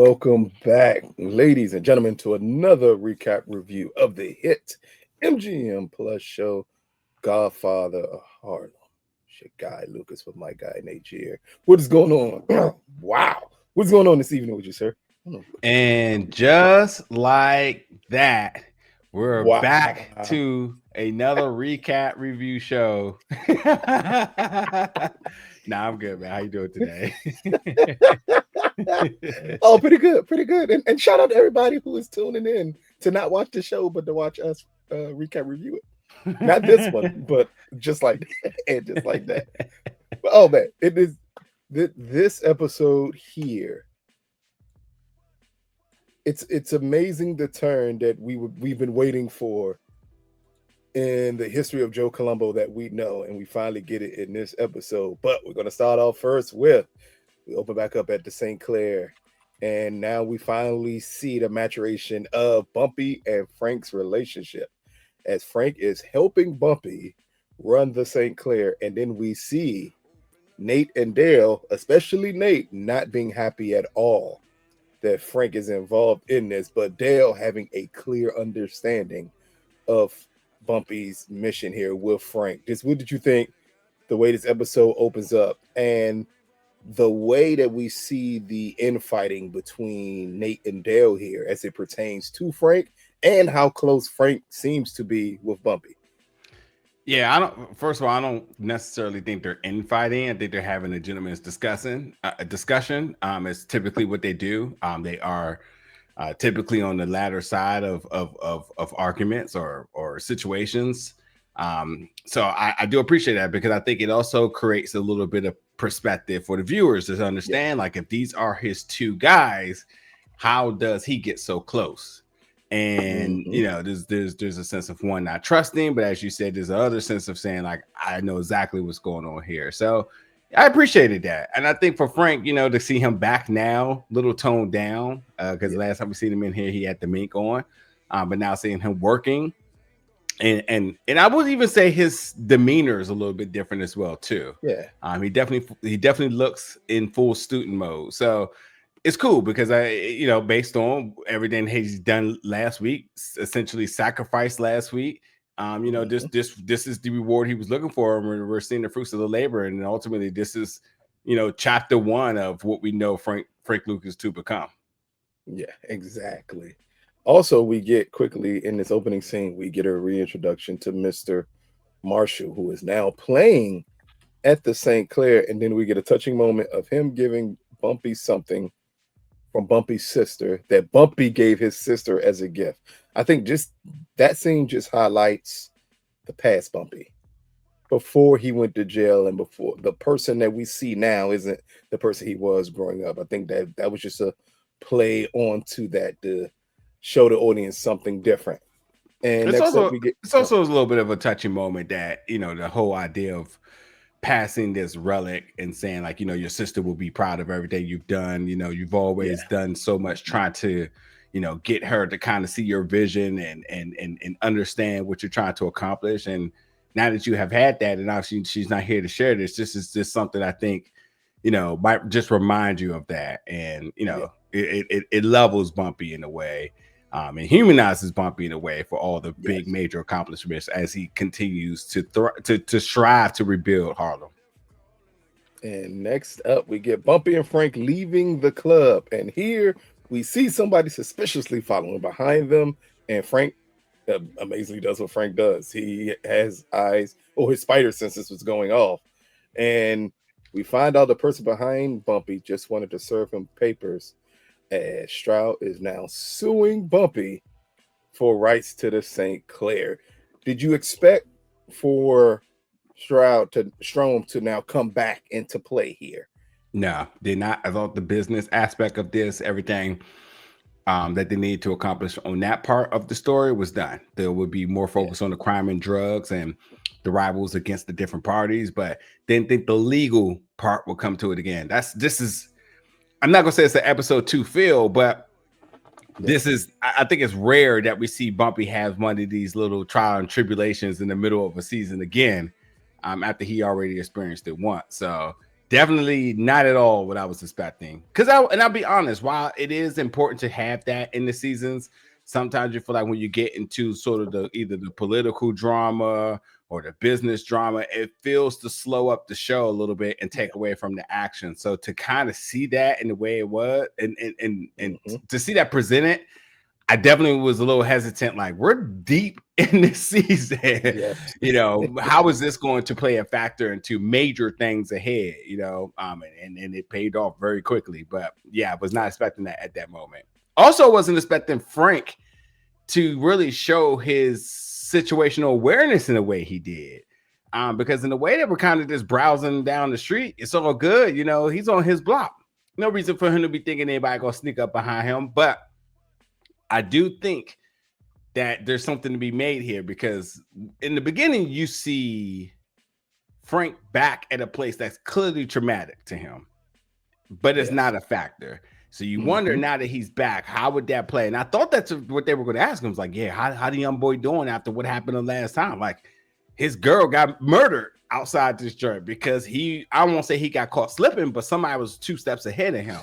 welcome back, ladies and gentlemen, to another recap review of the hit MGM Plus show, Godfather of Harlem. It's your guy Lucas with my guy Nate here. What is going on? Wow. What's going on this evening with you, sir? And just like that, we're Wow. back to another recap review show. Nah, I'm good, man. How you doing today? Oh, pretty good, pretty good. And shout out to everybody who is tuning in to not watch the show, but to watch us recap review it. Not this one, but just like that, and just like that. But, oh man, it is this episode here. It's amazing the turn that we've been waiting for in the history of Joe Colombo that we know, and we finally get it in this episode. But we're gonna start off first with we open back up at the St. Clair, and now we finally see the maturation of Bumpy and Frank's relationship, as Frank is helping Bumpy run the St. Clair, and then we see Nate and Dale, especially Nate, not being happy at all that Frank is involved in this, but Dale having a clear understanding of Bumpy's mission here with Frank. What did you think the way this episode opens up and the way that we see the infighting between Nate and Dale here as it pertains to Frank and how close Frank seems to be with Bumpy? Yeah, first of all, I don't necessarily think they're infighting. I think they're having a gentleman's discussion. It's typically what they do. They are typically on the latter side of arguments or situations. So I do appreciate that, because I think it also creates a little bit of perspective for the viewers to understand, like, if these are his two guys, how does he get so close? And you know, there's a sense of one, not trusting, but as you said, there's another sense of saying, like, I know exactly what's going on here. So I appreciated that. And I think for Frank, you know, to see him back now, little toned down, because last time we seen him in here, he had the mink on, but now seeing him working, and I would even say his demeanor is a little bit different as well too. He definitely looks in full student mode. So it's cool, because based on everything he's done last week, essentially sacrificed last week. This is the reward he was looking for, and we're seeing the fruits of the labor, and ultimately this is, chapter one of what we know Frank Lucas to become. Yeah, exactly. Also, we get quickly in this opening scene, we get a reintroduction to Mr. Marshall, who is now playing at the St. Clair, and then we get a touching moment of him giving Bumpy something from Bumpy's sister that Bumpy gave his sister as a gift. I think just that scene just highlights the past Bumpy before he went to jail, and before the person that we see now isn't the person he was growing up. I think that was just a play onto that to show the audience something different. And it's also a little bit of a touching moment that, the whole idea of passing this relic and saying, like, your sister will be proud of everything you've done. You've always done so much trying to, get her to kind of see your vision and understand what you're trying to accomplish. And now that you have had that, and now she's not here to share this is just something I think, might just remind you of that. And, it levels Bumpy in a way. And humanizes Bumpy in a way for all the big major accomplishments as he continues to strive to rebuild Harlem. And next up, we get Bumpy and Frank leaving the club. And here we see somebody suspiciously following behind them. And Frank amazingly does what Frank does. He has eyes, his spider senses was going off. And we find out the person behind Bumpy just wanted to serve him papers, as Stroud is now suing Bumpy for rights to the St. Clair. Did you expect for Straub to now come back into play here? No, did not. I thought the business aspect of this, everything that they need to accomplish on that part of the story was done. There would be more focus on the crime and drugs and the rivals against the different parties, but didn't think the legal part would come to it again. I'm not gonna say it's an episode 2 feel, but I think it's rare that we see Bumpy have one of these little trial and tribulations in the middle of a season again, after he already experienced it once. So Definitely not at all what I was expecting. I'll be honest, while it is important to have that in the seasons, sometimes you feel like when you get into sort of either the political drama or the business drama, it feels to slow up the show a little bit and take away from the action. So to kind of see that in the way it was and to see that presented, I definitely was a little hesitant. Like, we're deep in this season. Yes. How is this going to play a factor into major things ahead? And it paid off very quickly. But yeah, I was not expecting that at that moment. Also, wasn't expecting Frank to really show his situational awareness in the way he did. Because in the way that we're kind of just browsing down the street, it's all good. He's on his block. No reason for him to be thinking anybody gonna sneak up behind him. But I do think that there's something to be made here, because in the beginning, you see Frank back at a place that's clearly traumatic to him, but it's not a factor. So you wonder, now that he's back, how would that play? And I thought that's what they were going to ask him. It's like, yeah, how the young boy doing after what happened the last time? Like, his girl got murdered outside this joint because I won't say he got caught slipping, but somebody was 2 steps ahead of him.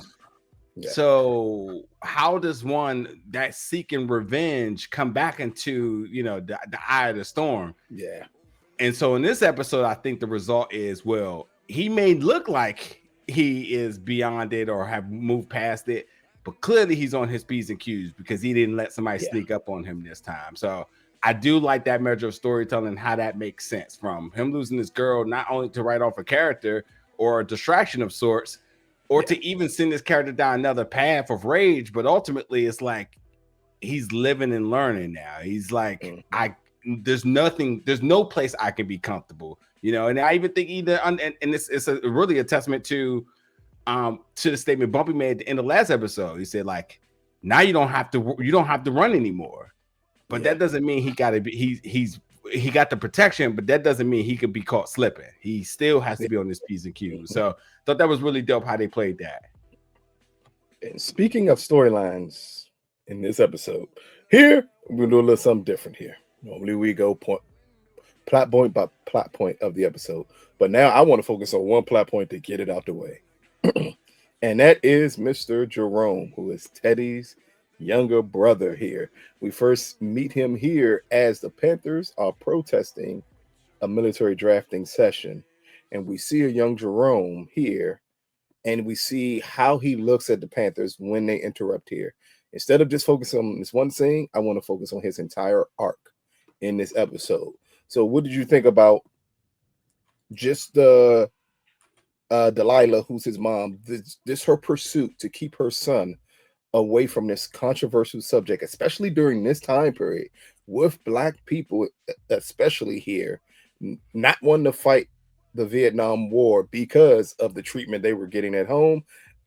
Yeah. So how does one that seeking revenge come back into, the eye of the storm? Yeah. And so in this episode, I think the result is, well, he may look like he is beyond it or have moved past it, but clearly he's on his P's and Q's because he didn't let somebody sneak up on him this time. So I do like that measure of storytelling, how that makes sense, from him losing his girl, not only to write off a character or a distraction of sorts, or to even send this character down another path of rage, but ultimately it's like he's living and learning now. He's like, there's no place I can be comfortable, And I even think it's really a testament to the statement Bumpy made at the end of last episode. He said, like, now you don't have to run anymore, but that doesn't mean he got the protection, but that doesn't mean he could be caught slipping. He still has to be on his P's and Q's. So thought that was really dope how they played that. And speaking of storylines in this episode, here we're gonna do a little something different here. Normally we go plot point by plot point of the episode, but now I want to focus on one plot point to get it out the way. And that is Mr. Jerome, who is Teddy's younger brother here. We first meet him here as the Panthers are protesting a military drafting session, and we see a young Jerome here, and we see how he looks at the Panthers when they interrupt here. Instead of just focusing on this one scene, I want to focus on his entire arc in this episode. So what did you think about just the Delilah, who's his mom, this her pursuit to keep her son away from this controversial subject, especially during this time period with Black people, especially here, not wanting to fight the Vietnam War because of the treatment they were getting at home,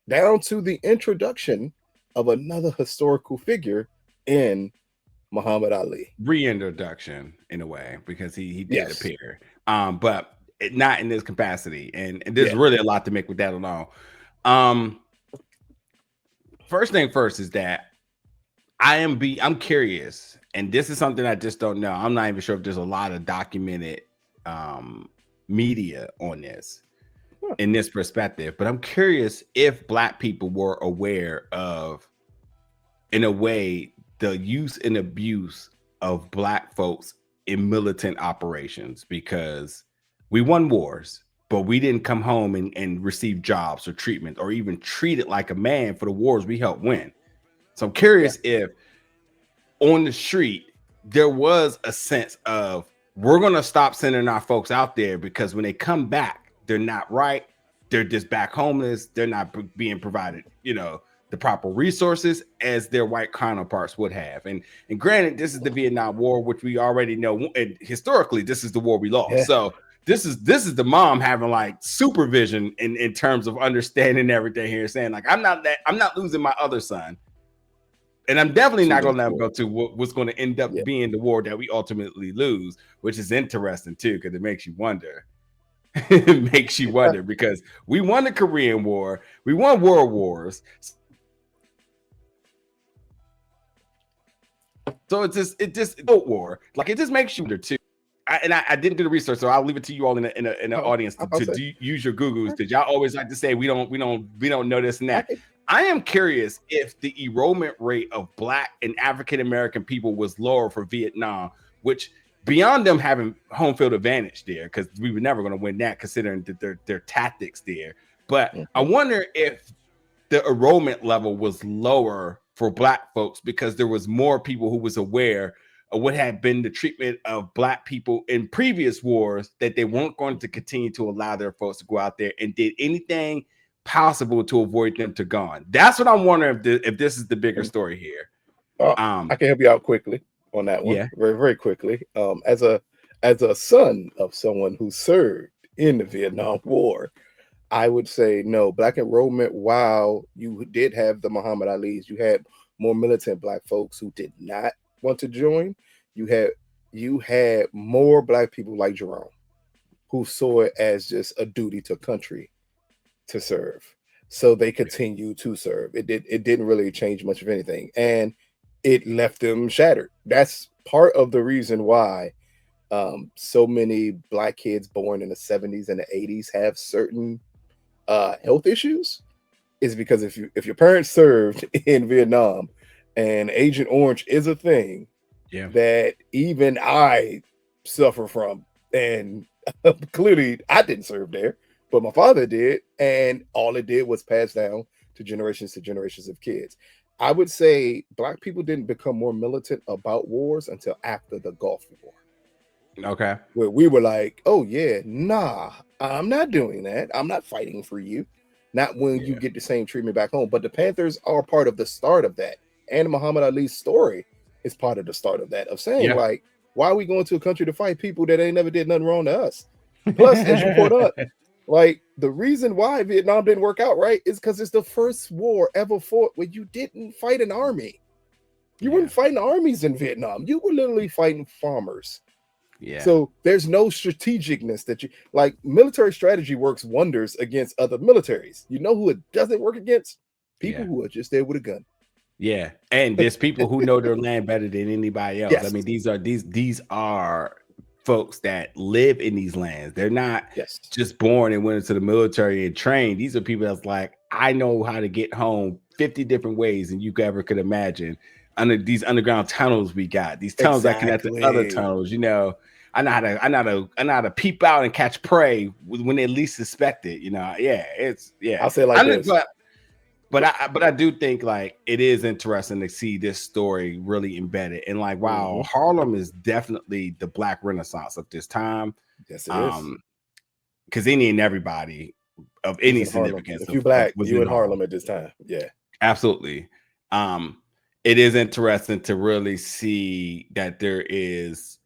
down to the introduction of another historical figure in Muhammad Ali. Reintroduction in a way, because he did appear, but not in this capacity, and there's really a lot to make with that alone. First thing first is that I'm curious, and this is something I just don't know. I'm not even sure if there's a lot of documented media on this in this perspective, but I'm curious if Black people were aware of, in a way, the use and abuse of Black folks in militant operations, because we won wars, but we didn't come home and receive jobs or treatment or even treated like a man for the wars we helped win. So I'm curious if on the street there was a sense of, we're going to stop sending our folks out there because when they come back, they're not right. They're just back homeless. They're not being provided, the proper resources as their white counterparts would have. And granted, this is the Vietnam War, which we already know. And historically, this is the war we lost. Yeah. So this is the mom having like supervision in terms of understanding everything here, saying like, I'm not losing my other son. And I'm definitely not going to let him go to what's going to end up being the war that we ultimately lose, which is interesting too, because it makes you wonder. It makes you wonder, because we won the Korean War, we won world wars. So it just war. Like, it just makes you wonder too. I didn't do the research, so I'll leave it to you all in the audience to use your Googles, because y'all always like to say we don't know this and that. I am curious if the enrollment rate of Black and African American people was lower for Vietnam, which beyond them having home field advantage there, because we were never going to win that considering their tactics there. But I wonder if the enrollment level was lower for Black folks because there was more people who was aware of what had been the treatment of Black people in previous wars, that they weren't going to continue to allow their folks to go out there and did anything possible to avoid them to gone. That's what I'm wondering if this is the bigger story here. I can help you out quickly on that one. Very, very quickly. As a son of someone who served in the Vietnam War, I would say no. Black enrollment, while you did have the Muhammad Ali's, you had more militant Black folks who did not want to join. You had more Black people like Jerome, who saw it as just a duty to country to serve. So they continue to serve. It didn't really change much of anything, and it left them shattered. That's part of the reason why so many Black kids born in the 70s and the 80s have certain health issues, is because if your parents served in Vietnam and Agent Orange is a thing that even I suffer from, and clearly I didn't serve there, but my father did, and all it did was pass down to generations of kids. I would say Black people didn't become more militant about wars until after the Gulf War. Okay. Where we were like, oh yeah, nah, I'm not doing that. I'm not fighting for you. Not when you get the same treatment back home. But the Panthers are part of the start of that. And Muhammad Ali's story is part of the start of that, of saying, like, why are we going to a country to fight people that ain't never did nothing wrong to us? Plus, as you point out, like, the reason why Vietnam didn't work out right is because it's the first war ever fought where you didn't fight an army. You weren't fighting armies in Vietnam. You were literally fighting farmers. Yeah. So there's no strategicness that you like. Military strategy works wonders against other militaries. You know who it doesn't work against? People who are just there with a gun. Yeah, and there's people who know their land better than anybody else. I mean, these are folks that live in these lands. They're not just born and went into the military and trained. These are people that's like, I know how to get home 50 different ways than you ever could imagine. Under these underground tunnels we got, these tunnels that connect to other tunnels, you know. I know how to peep out and catch prey when they least suspect it, you know. I'll say it like this. But I do think like it is interesting to see this story really embedded, and like, wow, Harlem is definitely the Black Renaissance of this time. Yes, it is. Because any and everybody of any significance, if you're Black, you in Harlem at this time. Yeah, absolutely. It is interesting to really see that there is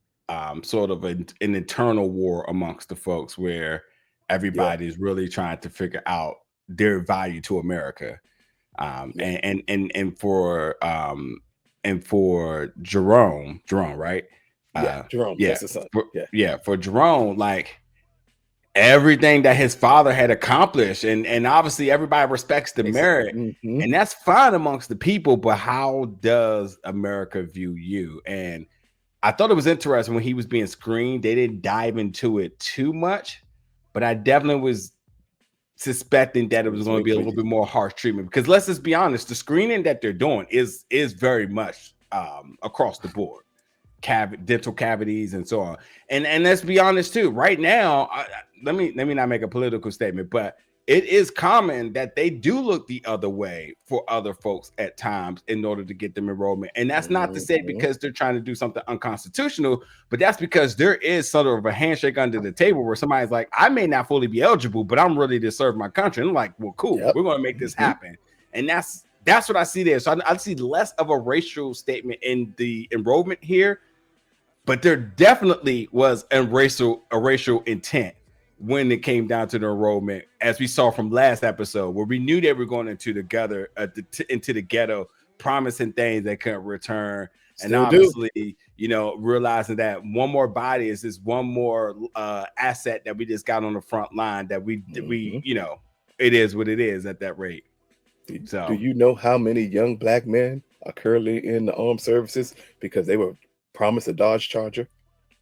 sort of an internal war amongst the folks where everybody's really trying to figure out their value to America. And for Jerome, right? Jerome, that's the son. For Jerome, like everything that his father had accomplished, and obviously everybody respects the merit, and that's fine amongst the people, but how does America view you? And I thought it was interesting when he was being screened, they didn't dive into it too much, but I definitely was suspecting that it was going to be a little bit more harsh treatment, because let's just be honest, the screening that they're doing is very much across the board, dental cavities and so on. And let's be honest too, right now, let me not make a political statement, but it is common that they do look the other way for other folks at times in order to get them enrollment. And that's not to say because they're trying to do something unconstitutional, but that's because there is sort of a handshake under the table where somebody's like, I may not fully be eligible, but I'm ready to serve my country. And I'm like, well, cool, we're going to make this happen. And that's what I see there. So I see less of a racial statement in the enrollment here, but there definitely was a racial intent when it came down to the enrollment, as we saw from last episode, where we knew they were going into the ghetto, promising things they couldn't return. And obviously, you know, realizing that one more body is just one more asset that we just got on the front line, that we you know, it is what it is at that rate. So do you know how many young Black men are currently in the armed services because they were promised a Dodge Charger?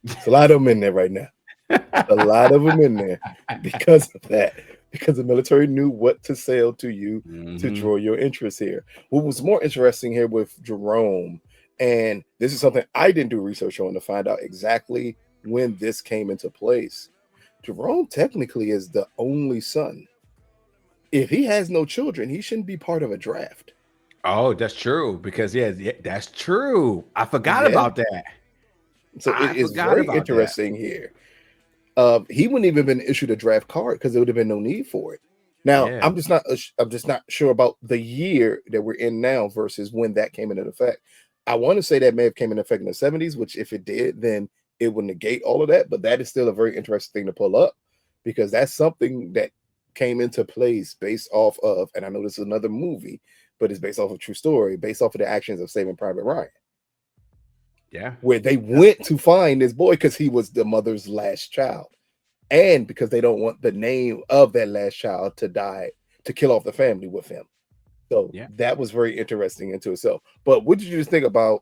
It's a lot of them in there right now. A lot of them in there because of that. Because the military knew what to sell to you to draw your interest here. What was more interesting here with Jerome, and this is something I didn't do research on to find out exactly when this came into place. Jerome technically is the only son. If he has no children, he shouldn't be part of a draft. Oh, that's true. Because yeah, that's true. I forgot Yeah. about that. So it I is forgot very about that. interesting here. He wouldn't even been issued a draft card because there would have been no need for it. Now, Yeah. I'm just not sure about the year that we're in now versus when that came into effect. I want to say that may have came into effect in the 70s, which if it did, then it would negate all of that. But that is still a very interesting thing to pull up because that's something that came into place based off of, and I know this is another movie, but it's based off of a true story, based off of the actions of Saving Private Ryan. Yeah. Where they went to find this boy because he was the mother's last child. And because they don't want the name of that last child to die, to kill off the family with him. So Yeah. that was very interesting into itself. But what did you just think about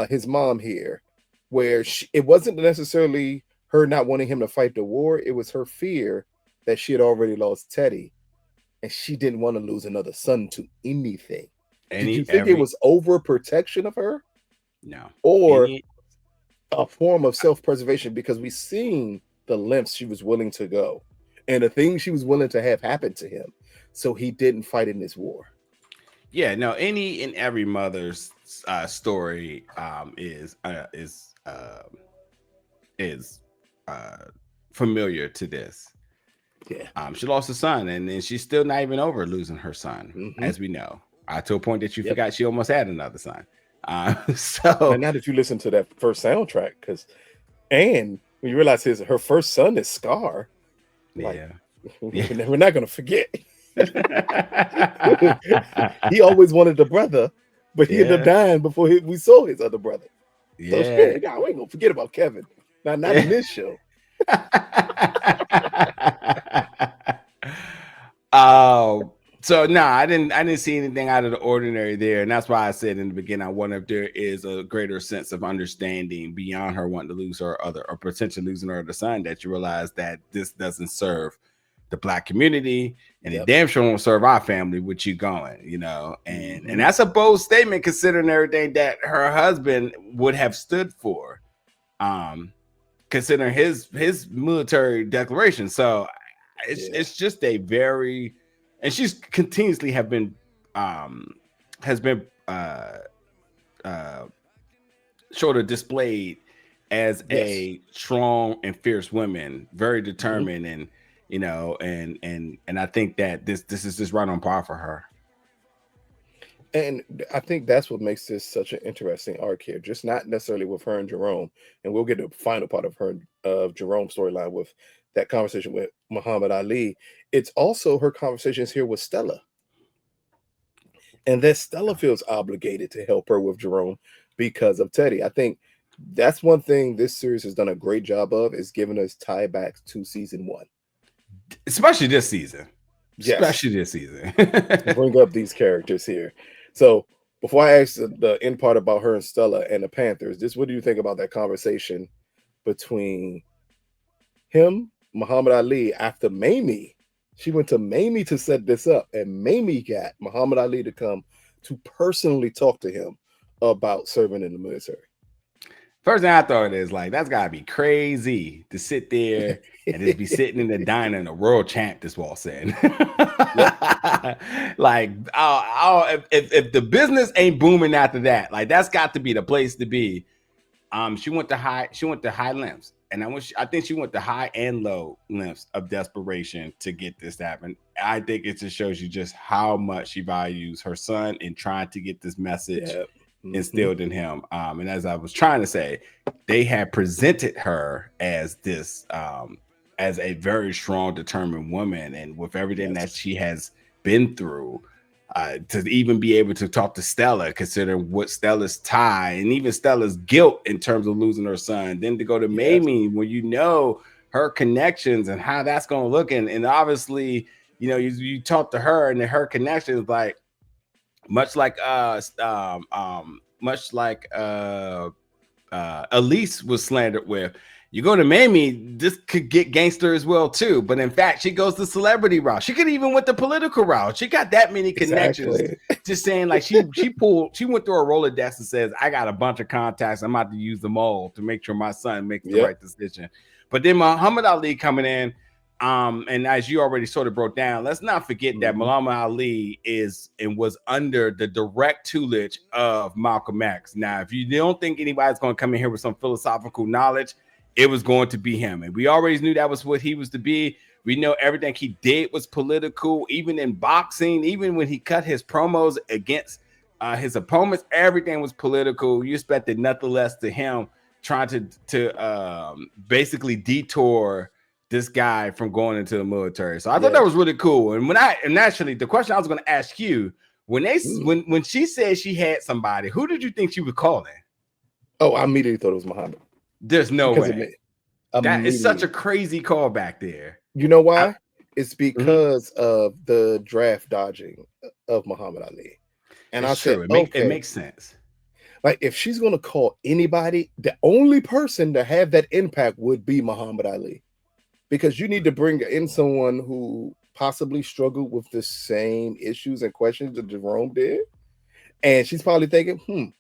his mom here, where it wasn't necessarily her not wanting him to fight the war, it was her fear that she had already lost Teddy and she didn't want to lose another son to anything. Did you think it was overprotection of her? No. Or a form of self-preservation because we've seen the lengths she was willing to go and the things she was willing to have happen to him so he didn't fight in this war. Yeah, no, any and every mother's story is familiar to this. Yeah. She lost a son, and then she's still not even over losing her son, as we know. To a point that you forgot she almost had another son. So and now that you listen to that first soundtrack, and when you realize her first son is Scar, like, we're not gonna forget. He always wanted a brother, but he ended up dying before we saw his other brother. So shit, we ain't gonna forget about Kevin. Not in this show. So no, I didn't see anything out of the ordinary there, and that's why I said in the beginning, I wonder if there is a greater sense of understanding beyond her wanting to lose her other or potentially losing her other son, that you realize that this doesn't serve the Black community, and it damn sure won't serve our family with you going, and that's a bold statement considering everything that her husband would have stood for, considering his military declaration. So it's just a very, and she's continuously has been sort of displayed as a strong and fierce woman, very determined, and and I think that this is just right on par for her. And I think that's what makes this such an interesting arc here. Just not necessarily with her and Jerome, and we'll get to the final part of Jerome's storyline with that conversation with Muhammad Ali. It's also her conversations here with Stella, and that Stella feels obligated to help her with Jerome because of Teddy. I think that's one thing this series has done a great job of, is giving us tie backs to season 1, especially this season. Especially this season. Bring up these characters here. So before I ask the end part about her and Stella and the Panthers, what do you think about that conversation between him, Muhammad Ali, after Mamie? She went to Mamie to set this up, and Mamie got Muhammad Ali to come to personally talk to him about serving in the military. First thing I thought is, like, that's gotta be crazy to sit there and just be sitting in the diner and a world champ just walks in. Like, if the business ain't booming after that, like, that's got to be the place to be. She went to high lengths, and I think she went to high and low lengths of desperation to get this to happen. I think it just shows you just how much she values her son and trying to get this message instilled in him. And as I was trying to say, they had presented her as this as a very strong, determined woman, and with everything that she has been through, to even be able to talk to Stella, considering what Stella's tie and even Stella's guilt in terms of losing her son, then to go to Mamie, where her connections and how that's going to look, and obviously you talk to her and her connections, like much like Elise was slandered with, you're going to Mamie, this could get gangster as well too. But in fact, she goes the celebrity route. She could even went the political route. She got that many connections. Exactly. Just saying, like she went through a Rolodex and says, I got a bunch of contacts. I'm about to use them all to make sure my son makes the right decision. But then Muhammad Ali coming in, and as you already sort of broke down, let's not forget that Muhammad Ali is and was under the direct tutelage of Malcolm X. Now, if you don't think anybody's going to come in here with some philosophical knowledge, it was going to be him. And we already knew that was what he was to be. We know everything he did was political, even in boxing, even when he cut his promos against his opponents, everything was political. You expected nothing less to him trying to basically detour this guy from going into the military. So I thought that was really cool. And actually the question I was going to ask you, when she said she had somebody, who did you think she was calling? Oh, I immediately thought it was Muhammad. There's no way. That is such a crazy call back there. You know why? It's because of the draft dodging of Muhammad Ali. And I said, it makes sense. Like, if she's going to call anybody, the only person to have that impact would be Muhammad Ali. Because you need to bring in someone who possibly struggled with the same issues and questions that Jerome did. And she's probably thinking,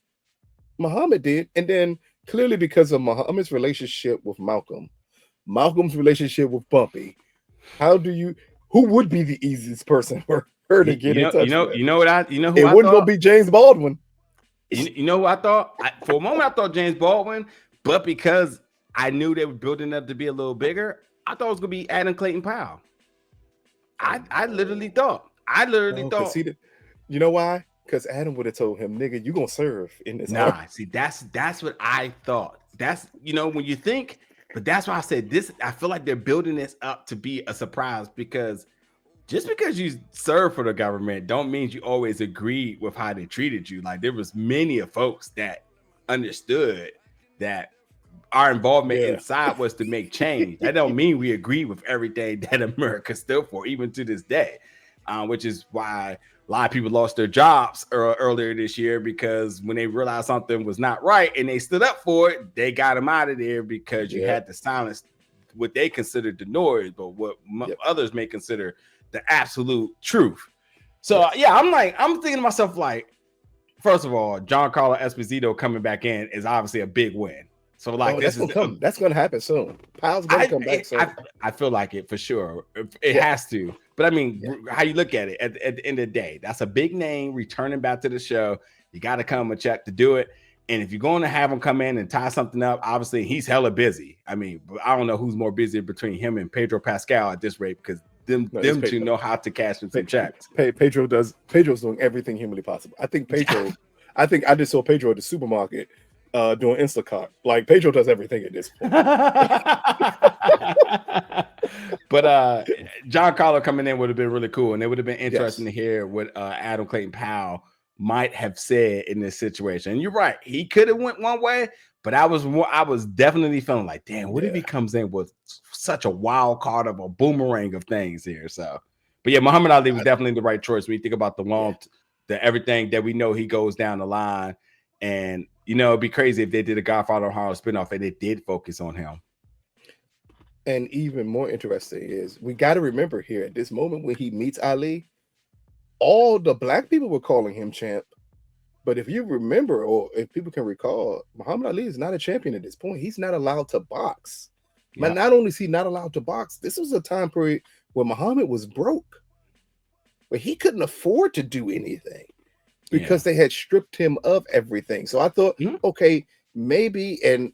Muhammad did. And then clearly because of Muhammad's relationship with Malcolm, Malcolm's relationship with Bumpy, who would be the easiest person for her to get in touch with? It wouldn't go be James Baldwin. You know who I thought? For a moment, I thought James Baldwin, but because I knew they were building up to be a little bigger, I thought it was going to be Adam Clayton Powell. I literally thought. You know why? Because Adam would have told him, nigga, you going to serve in this. See, that's what I thought. That's, when you think, but that's why I said this. I feel like they're building this up to be a surprise, because just because you serve for the government don't mean you always agree with how they treated you. Like, there was many of folks that understood that our involvement inside was to make change. That don't mean we agree with everything that America stood for, even to this day, which is why a lot of people lost their jobs earlier this year, because when they realized something was not right and they stood up for it, they got them out of there, because you had to silence what they considered the noise, but what others may consider the absolute truth. So I'm thinking to myself, like, first of all, Giancarlo Esposito coming back in is obviously a big win. So that's going to happen soon. Powell's going to come back soon. I feel like it for sure. It has to. But I mean, how you look at it at the end of the day, that's a big name returning back to the show. You got to come and check to do it. And if you're going to have him come in and tie something up, obviously he's hella busy. I mean, I don't know who's more busy between him and Pedro Pascal at this rate, because them two know how to cash in some checks. Pedro's doing everything humanly possible. I think I just saw Pedro at the supermarket doing Instacart. Like, Pedro does everything at this point. But Giancarlo coming in would have been really cool, and it would have been interesting to hear what Adam Clayton Powell might have said in this situation. And you're right, he could have went one way, but I was definitely feeling like, damn, what if he comes in with such a wild card of a boomerang of things here? So, but yeah, Muhammad Ali was definitely the right choice when you think about the everything that we know he goes down the line. And it'd be crazy if they did a Godfather of Harlem spinoff and they did focus on him. And even more interesting is, we got to remember here at this moment when he meets Ali, all the black people were calling him champ. But if you remember, or if people can recall, Muhammad Ali is not a champion at this point. He's not allowed to box. But not only is he not allowed to box, this was a time period where Muhammad was broke, where he couldn't afford to do anything because they had stripped him of everything. So I thought, okay, maybe, and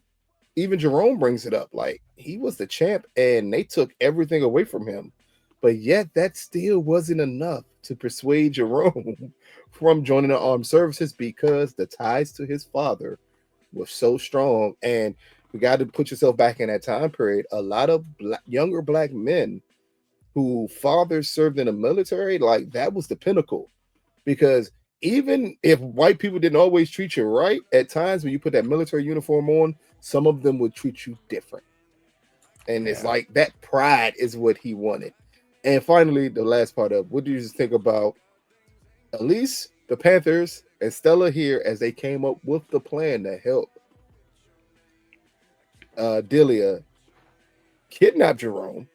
even Jerome brings it up, like, he was the champ and they took everything away from him. But yet that still wasn't enough to persuade Jerome from joining the armed services, because the ties to his father were so strong. And you got to put yourself back in that time period. A lot of younger black men who fathers served in the military, like, that was the pinnacle. Because even if white people didn't always treat you right, at times when you put that military uniform on, some of them would treat you different. And it's like that pride is what he wanted. And finally, the last part of, what do you think about Elise, the Panthers, and Stella here as they came up with the plan to help Delia kidnap Jerome,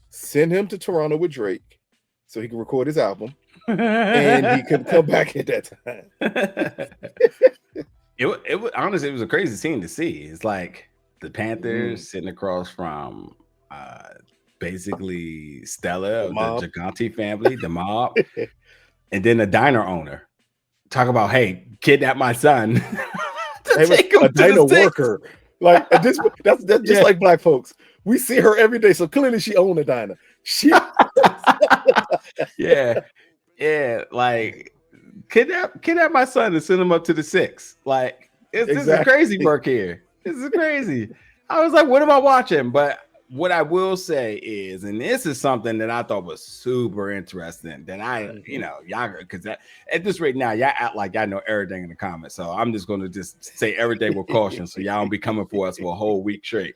send him to Toronto with Drake so he can record his album, and he could come back at that time. It honestly, it was a crazy scene to see. It's like the Panthers sitting across from basically Stella of the Gigante family, the mob, and then the diner owner. Talk about, hey, kidnap my son. A diner worker. Like that's just like black folks. We see her every day, so clearly she owned a diner. Yeah, like kidnap my son and send him up to the 6. Like this is crazy work here. This is crazy. I was like, what am I watching? But what I will say is, and this is something that I thought was super interesting, that y'all, because at this rate now, y'all act like y'all know everything in the comments. So I'm just going to just say everything with caution, so y'all don't be coming for us for a whole week straight.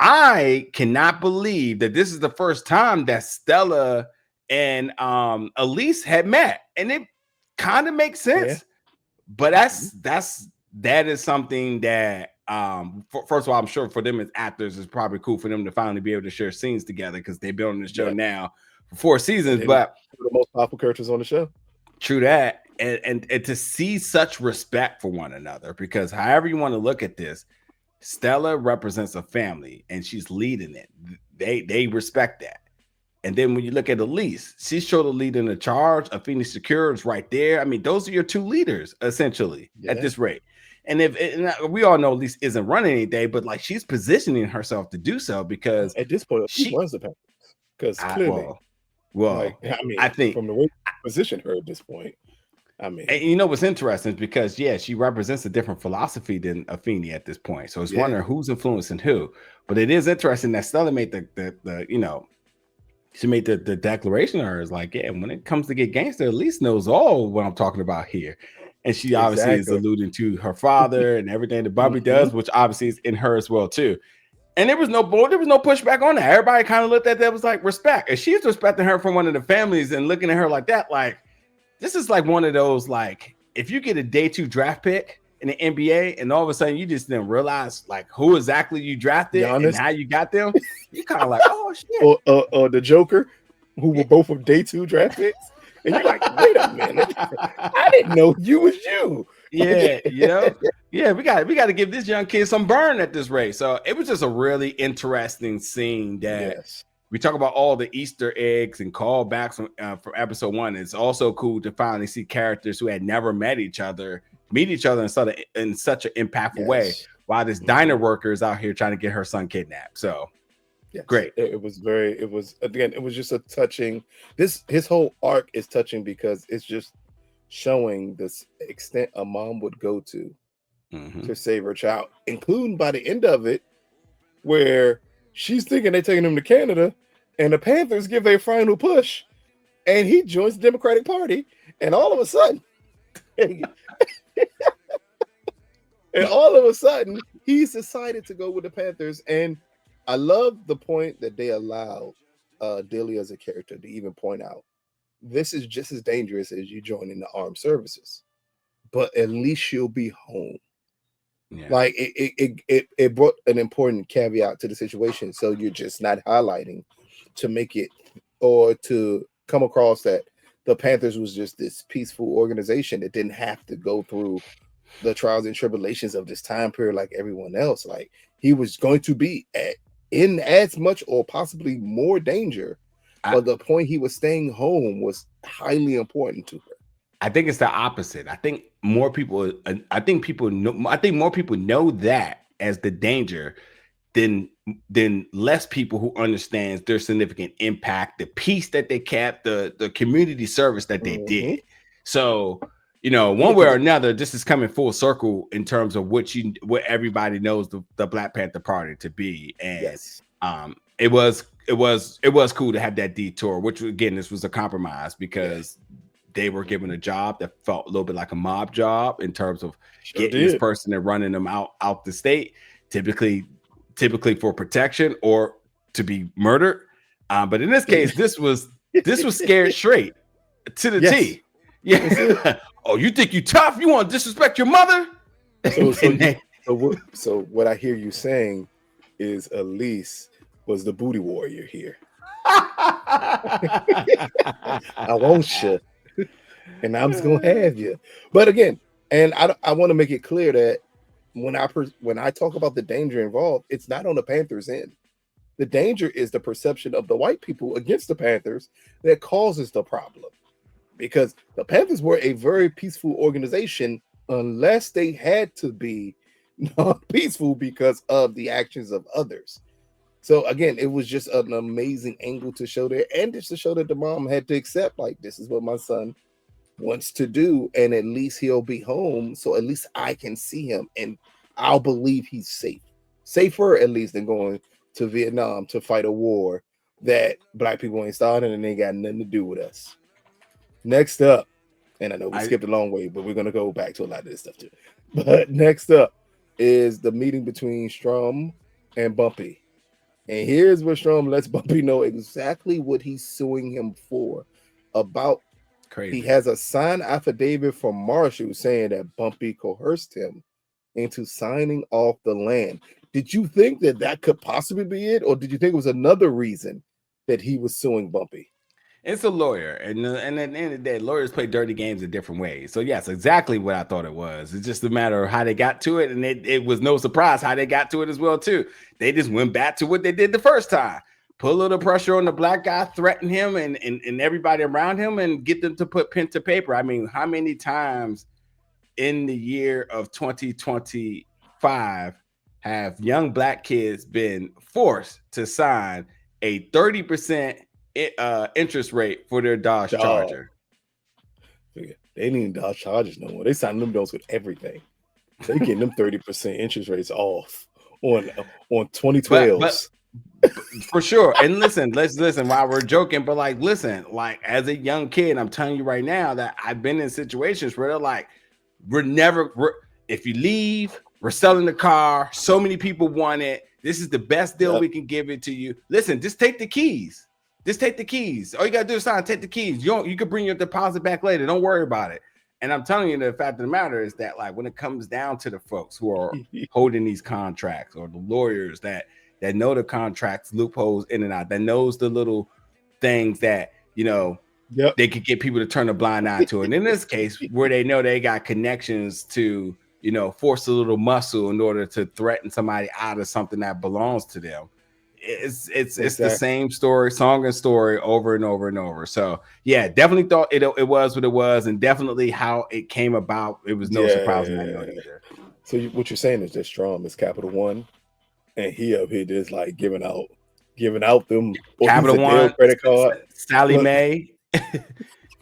I cannot believe that this is the first time that Stella and Elise had met, and it kind of makes sense. But that is something that first of all, I'm sure for them as actors, it's probably cool for them to finally be able to share scenes together, because they've been on the show now for 4 seasons. But the most powerful characters on the show. True that, and to see such respect for one another, because however you want to look at this, Stella represents a family and she's leading it. They respect that. And then when you look at Elise, she's sure to lead in the charge. Afeni Secure is right there. I mean, those are your 2 leaders essentially at this rate. And we all know Elise isn't running anything, but like she's positioning herself to do so, because at this point she runs the Panthers. Because clearly, I think from the way you position her at this point, and you know what's interesting is because she represents a different philosophy than Afeni at this point. So it's wondering who's influencing who. But it is interesting that Stella made she made the declaration to her is like, when it comes to get gangster, Elise knows all what I'm talking about here. And she obviously is alluding to her father and everything that Bumpy does, which obviously is in her as well too. And there was no pushback on that. Everybody kind of looked at that was like respect. And she's respecting her from one of the families and looking at her like that. Like, this is like one of those, like, if you get a day 2 draft pick in the NBA and all of a sudden you just didn't realize like who exactly you drafted and how you got them, you kind of like, oh shit. Or the Joker, who were both of day 2 draft picks. And you're like, wait a minute, I didn't know you was you. We got to give this young kid some burn at this rate. So it was just a really interesting scene that we talk about all the Easter eggs and callbacks from episode 1. It's also cool to finally see characters who had never met each other in such an impactful way, while this diner worker is out here trying to get her son kidnapped. So great. It was just a touching. His whole arc is touching because it's just showing this extent a mom would go to save her child, including by the end of it, where she's thinking they're taking him to Canada, and the Panthers give their final push, and he joins the Democratic Party, and all of a sudden, he's decided to go with the Panthers. And I love the point that they allowed Delia as a character to even point out, this is just as dangerous as you joining the armed services, but at least you'll be home. Like it brought an important caveat to the situation. So you're just not highlighting to make it, or to come across that the Panthers was just this peaceful organization that didn't have to go through the trials and tribulations of this time period like everyone else. Like, he was going to be in as much or possibly more danger, but the point he was staying home was highly important to her. I think it's the opposite. I think more people know that as the danger than less people who understands their significant impact, the peace that they kept, the community service that they did. So, one way or another, this is coming full circle in terms of what everybody knows the Black Panther Party to be. And it was cool to have that detour, which again, this was a compromise because they were given a job that felt a little bit like a mob job in terms of getting this person and running them out the state, typically for protection or to be murdered. But in this case, this was scared straight to the T. Yeah. Oh, you think you tough? You want to disrespect your mother? So what I hear you saying is Elise was the booty warrior here. I want you, and I'm just gonna have you. But again, and I want to make it clear that when I talk about the danger involved, it's not on the Panthers' end. The danger is the perception of the white people against the Panthers that causes the problem. Because the Panthers were a very peaceful organization unless they had to be non-peaceful because of the actions of others. So again, it was just an amazing angle to show there, and just to show that the mom had to accept, like, this is what my son wants to do, and at least he'll be home, so at least I can see him, and I'll believe he's safe. Safer at least than going to Vietnam to fight a war that black people ain't starting and they got nothing to do with us. Next up, and I know we skipped a long way, but we're gonna go back to a lot of this stuff too. But next up is the meeting between Straub and Bumpy. And here's where Straub lets Bumpy know exactly what he's suing him for. About Crazy. He has a signed affidavit from Marshall saying that Bumpy coerced him into signing off the land. Did you think that could possibly be it, or did you think it was another reason that he was suing Bumpy? It's a lawyer, and at the end of the day, lawyers play dirty games in different ways. So yes, exactly what I thought it was. It's just a matter of how they got to it, and it was no surprise how they got to it as well too. They just went back to what they did the first time. Put a little pressure on the black guy, threaten him and everybody around him, and get them to put pen to paper. I mean, how many times in the year of 2025 have young black kids been forced to sign a 30% interest rate for their Dodge Charger? They didn't even Dodge Chargers no more. They signed them those with everything. They getting them 30% interest rates off on 2012s. But for sure. And listen, let's listen while we're joking, but like, listen, like as a young kid, I'm telling you right now that I've been in situations where they're like, if you leave, we're selling the car. So many people want it. This is the best deal we can give it to you. Listen, just take the keys. Just take the keys. All you gotta do is sign, take the keys. You can bring your deposit back later. Don't worry about it. And I'm telling you, the fact of the matter is that, like, when it comes down to the folks who are holding these contracts, or the lawyers that know the contracts, loopholes in and out, that knows the little things that, you know, they could get people to turn a blind eye to. And in this case, where they know they got connections to, you know, force a little muscle in order to threaten somebody out of something that belongs to them. It's the same song and story over and over and over. So yeah, definitely thought it was what it was, and definitely how it came about. It was no surprise in that note either. So what you're saying is that Straub is Capital One, and he up here just like giving out them Capital One credit card, Sally Mae,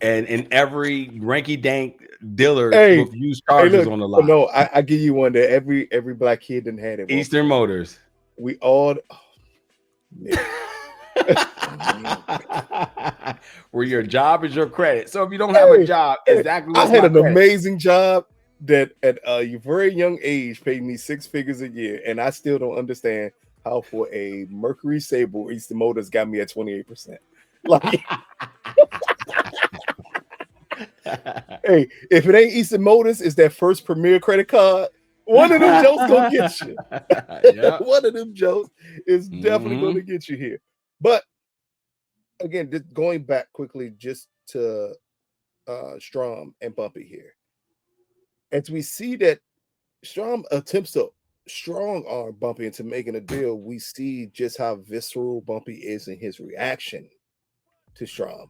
and every ranky dank dealer with used Chargers on the lot. No, I give you one that every black kid didn't have it. Eastern Motors. We all. Where your job is your credit. So if you don't have a job, exactly. I had an amazing job that at a very young age paid me 6 figures a year, and I still don't understand how for a Mercury Sable Eastern Motors got me at 28%. Like, hey, if it ain't Eastern Motors, it's that First Premier credit card. One of them jokes gonna get you. One of them jokes is definitely gonna get you here. But again, just going back quickly just to Straub and Bumpy here. As we see that Straub attempts to strong arm Bumpy into making a deal, we see just how visceral Bumpy is in his reaction to Straub.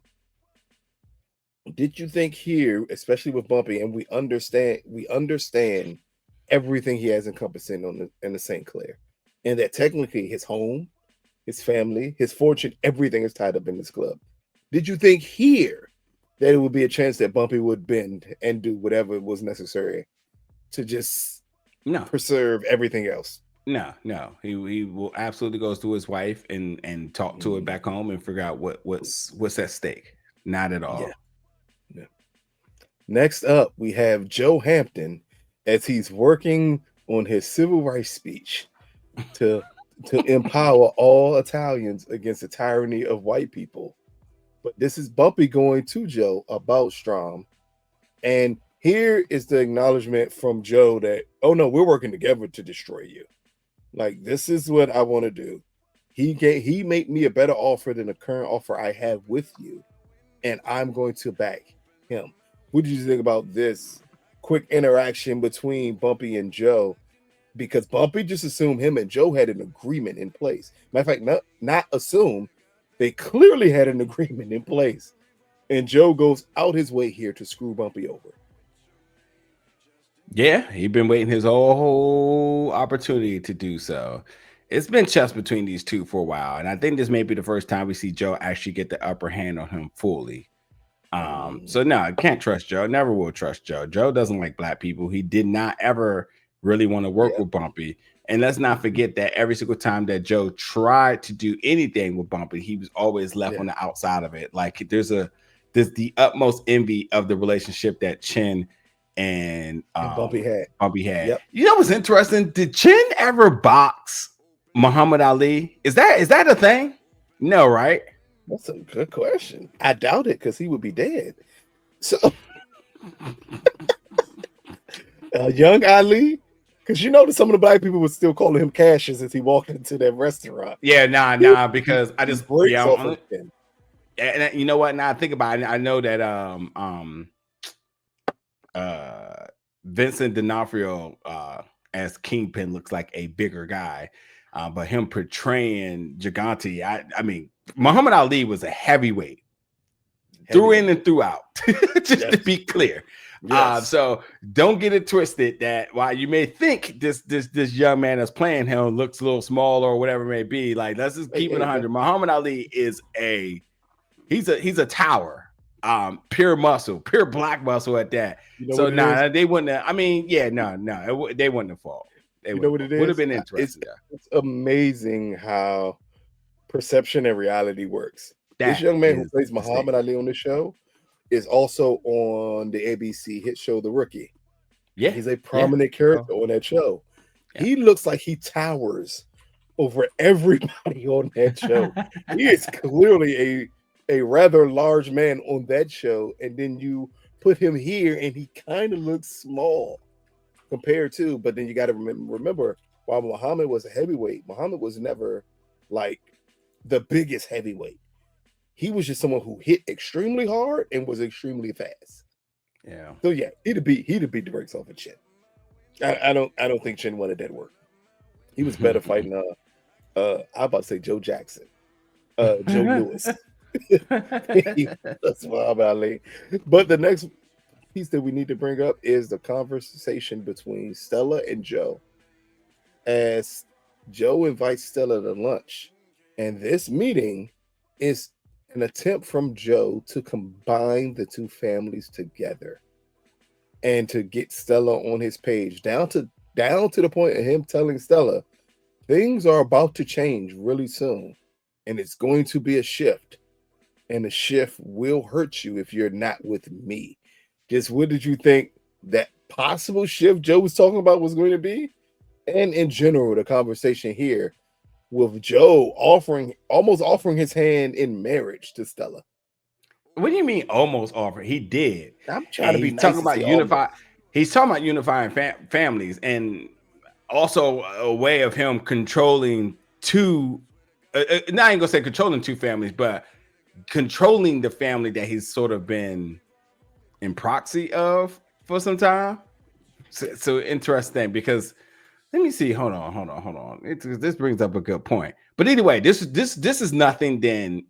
Did you think here, especially with Bumpy, and we understand everything he has encompassing in the St. Clair, and that technically his home, his family, his fortune, everything is tied up in this club. Did you think here that it would be a chance that Bumpy would bend and do whatever was necessary to just preserve everything else? No. He will absolutely goes to his wife and talk to it back home and figure out what's at stake. Not at all. Yeah. Next up, we have Joe Hampton as he's working on his civil rights speech to empower all Italians against the tyranny of white people. But this is Bumpy going to Joe about Straub. And here is the acknowledgement from Joe that, oh no, we're working together to destroy you. Like, this is what I want to do. He made me a better offer than the current offer I have with you, and I'm going to back him. What did you think about this quick interaction between Bumpy and Joe? Because Bumpy just assumed him and Joe had an agreement in place. Matter of fact, not assume, they clearly had an agreement in place. And Joe goes out his way here to screw Bumpy over. Yeah, he's been waiting his whole opportunity to do so. It's been chess between these two for a while, and I think this may be the first time we see Joe actually get the upper hand on him fully. So no, I can't trust Joe. Never will trust Joe. Joe doesn't like black people. He did not ever really want to work with Bumpy. And let's not forget that every single time that Joe tried to do anything with Bumpy, he was always left on the outside of it. Like there's the utmost envy of the relationship that Chin and Bumpy had. Yep. You know what's interesting? Did Chin ever box Muhammad Ali? Is that a thing? No, right? That's a good question. I doubt it because he would be dead. So, young Ali, because you know that some of the black people were still calling him Cassius as he walked into that restaurant. Yeah, nah, because I just and you know what? Now I think about it. I know that Vincent D'Onofrio as Kingpin looks like a bigger guy, but him portraying Gigante, I mean, Muhammad Ali was a heavyweight, through in and throughout. Just to be clear. So don't get it twisted that while you may think this young man that's playing him looks a little small or whatever it may be, like let's just keep it 100. Muhammad Ali is he's a tower, pure muscle, pure black muscle at that. So they wouldn't have, I mean, they wouldn't have fought. You know what it is? Would have been interesting. It's amazing how perception and reality works. This young man who plays Muhammad Ali on the show is also on the ABC hit show The Rookie. Yeah, he's a prominent character on that show. Yeah. He looks like he towers over everybody on that show. He is clearly a rather large man on that show, and then you put him here and he kind of looks small compared to, but then you got to remember while Muhammad was a heavyweight, Muhammad was never like the biggest heavyweight. He was just someone who hit extremely hard and was extremely fast. Yeah. So yeah, he'd have beat the brakes off of Chin. I don't think Chin wanted that work. He was better fighting I'm about to say Joe Jackson. Joe Lewis. That's Muhammad Ali. But the next piece that we need to bring up is the conversation between Stella and Joe. As Joe invites Stella to lunch. And this meeting is an attempt from Joe to combine the two families together and to get Stella on his page, down to the point of him telling Stella things are about to change really soon and it's going to be a shift, and the shift will hurt you if you're not with me. Just what did you think that possible shift Joe was talking about was going to be? And in general, the conversation here with Joe almost offering his hand in marriage to Stella. What do you mean almost offer? He did. I'm trying to be nice talking about unify. He's talking about unifying families, and also a way of him controlling two. Not even gonna say controlling two families, but controlling the family that he's sort of been in proxy of for some time. So interesting, because let me see. Hold on. This brings up a good point. But anyway, this is nothing than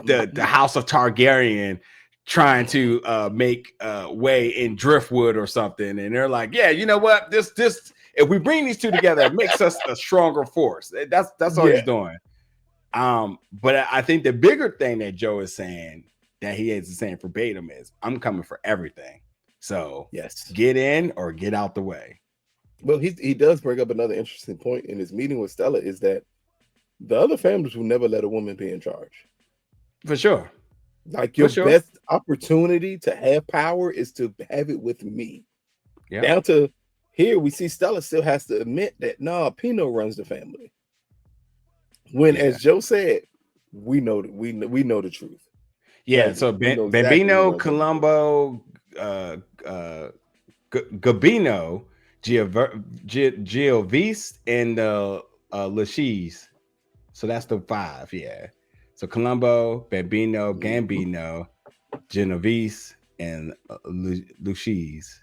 the House of Targaryen trying to make way in Driftwood or something, and they're like, yeah, you know what? This if we bring these two together, it makes us a stronger force. That's all he's doing. But I think the bigger thing that Joe is saying, that he is saying verbatim, is I'm coming for everything. So yes, get in or get out the way. Well, he does bring up another interesting point in his meeting with Stella, is that the other families will never let a woman be in charge. For sure. Like your best opportunity to have power is to have it with me. Yeah. Down to here, we see Stella still has to admit that Pino runs the family. When, as Joe said, we know the truth. Yeah. Like, so Bambino, Colombo, Gabino, Giovese, and Lachise. So that's the 5, yeah. So Colombo, Bambino, Gambino, Genovese, and Luchise.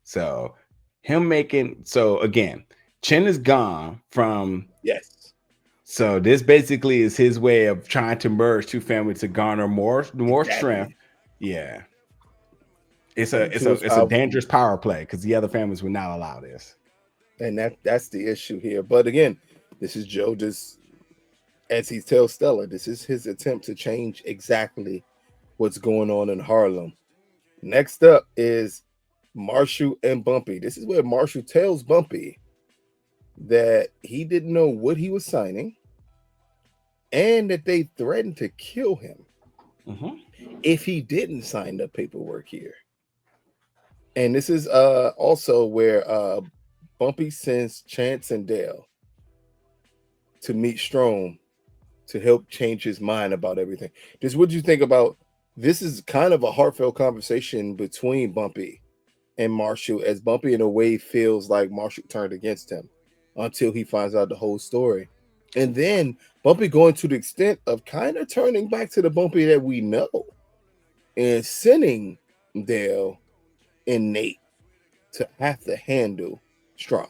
So him making again, Chin is gone from Yes. So this basically is his way of trying to merge two families to garner more strength. Yeah. It's a dangerous power play because the other families would not allow this. And that's the issue here. But again, this is Joe just, as he tells Stella, this is his attempt to change exactly what's going on in Harlem. Next up is Marshall and Bumpy. This is where Marshall tells Bumpy that he didn't know what he was signing and that they threatened to kill him if he didn't sign the paperwork here. And this is also where Bumpy sends Chance and Dale to meet Straub to help change his mind about everything. Just what do you think about this? Is kind of a heartfelt conversation between Bumpy and Marshall, as Bumpy in a way feels like Marshall turned against him until he finds out the whole story. And then Bumpy going to the extent of kind of turning back to the Bumpy that we know and sending Dale and Nate to have to handle Straub.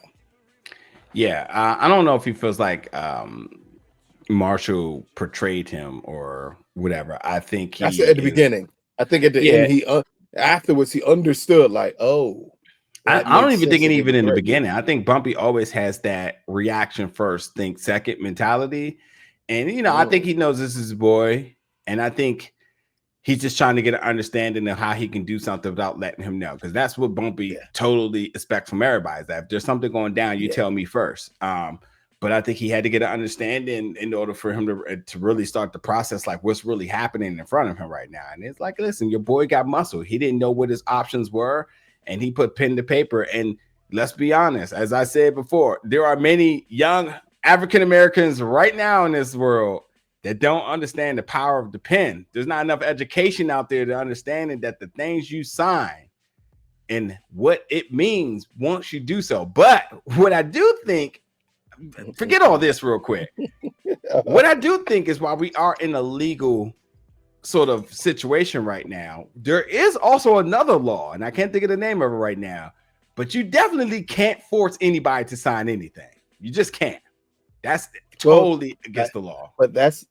Yeah, I don't know if he feels like Marshall portrayed him or whatever. I think he at the beginning. I think at the end, he afterwards he understood, like, oh, I don't even think even in the beginning. I think Bumpy always has that reaction first, think second mentality. And I think he knows this is his boy. And I think he's just trying to get an understanding of how he can do something without letting him know. Because that's what Bumpy totally expects from everybody. Is that if there's something going down, you tell me first. But I think he had to get an understanding in order for him to really start the process, like what's really happening in front of him right now. And it's like, listen, your boy got muscle. He didn't know what his options were, and he put pen to paper. And let's be honest, as I said before, there are many young African Americans right now in this world that don't understand the power of the pen. There's not enough education out there to understanding that the things you sign and what it means once you do so. But what I do think, forget all this real quick. What I do think is while we are in a legal sort of situation right now, there is also another law, and I can't think of the name of it right now, but you definitely can't force anybody to sign anything. You just can't. That's totally against the law. But that's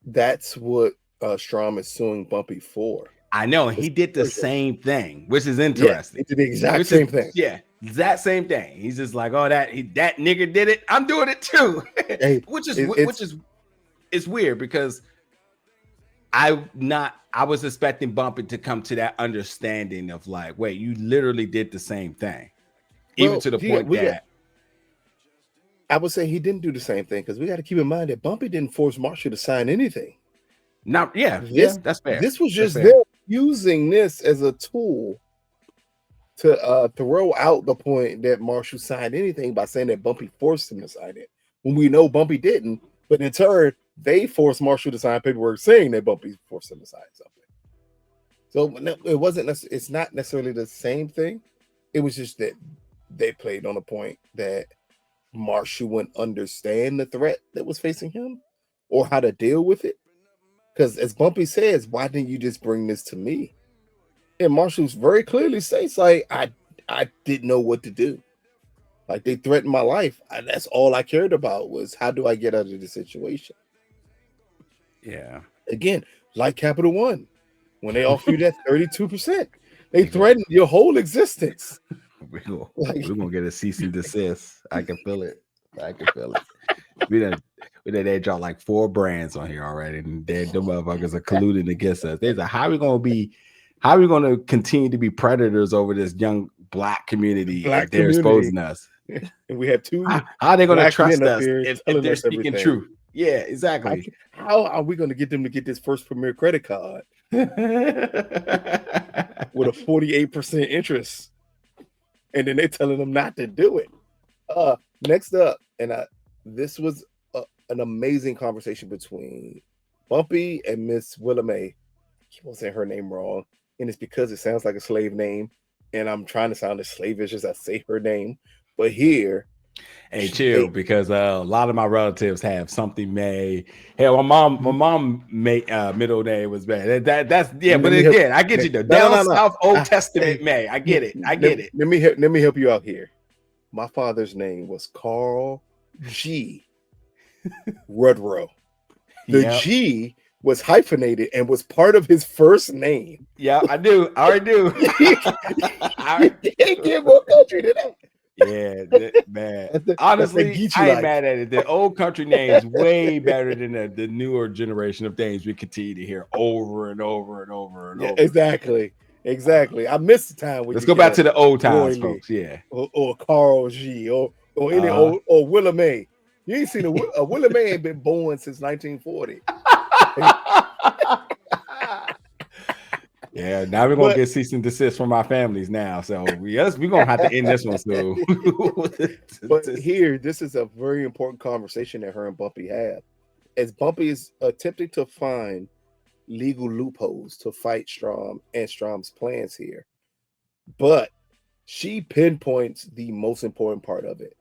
what Straub is suing Bumpy for. I know, and he did the same thing, which is interesting. He did the exact same thing. Yeah, exact same thing. He's just like, oh, that nigga did it. I'm doing it too. Hey, which is weird because I was expecting Bumpy to come to that understanding of like, wait, you literally did the same thing, even to the point that I would say he didn't do the same thing, because we got to keep in mind that Bumpy didn't force Marshall to sign anything. Now, that's fair. This was just them using this as a tool to throw out the point that Marshall signed anything by saying that Bumpy forced him to sign it, when we know Bumpy didn't. But in turn, they forced Marshall to sign paperwork saying that Bumpy forced him to sign something. So it wasn't. It's not necessarily the same thing. It was just that they played on a point that Marshall wouldn't understand the threat that was facing him or how to deal with it. Because as Bumpy says, why didn't you just bring this to me? And Marshall very clearly states, like, I didn't know what to do. Like, they threatened my life. That's all I cared about was how do I get out of the situation? Yeah. Again, like Capital One, when they offer you that 32%, they threatened your whole existence. We're gonna get a cease and desist. I can feel it. We done they dropped like 4 brands on here already, and the motherfuckers are colluding against us. They're like, how are we gonna continue to be predators over this young black community if they're exposing us? And we have 2. How are they gonna trust us if they're speaking truth? Yeah, exactly. How are we gonna get them to get this First Premier credit card with a 48% interest? And then they're telling them not to do it. Next up, and this was an amazing conversation between Bumpy and Miss Willa Mae. I keep on saying her name wrong, and it's because it sounds like a slave name, and I'm trying to sound as slavish as I say her name. But here, Hey, chill, because a lot of my relatives have something May. Hell, my mom May middle name was May. That's yeah, but again, I get you though. Down south, Old Testament May. I get it. I get it. Let me help you out here. My father's name was Carl G. Rudrow. The G was hyphenated and was part of his first name. Yeah, I do. I already do. I can't get more country than that. Yeah, man. Honestly, I ain't mad at it. The old country names way better than the newer generation of names we continue to hear over and over and over and over. Exactly. I miss the time when let's go back to the old times, folks. Yeah, or Carl G. or any old or Willa May. You ain't seen a Willa May ain't been born since 1940. Yeah, now we're gonna get cease and desist from our families now. So we're gonna have to end this one soon. But here, this is a very important conversation that her and Bumpy have. As Bumpy is attempting to find legal loopholes to fight Straub and Straub's plans here. But she pinpoints the most important part of it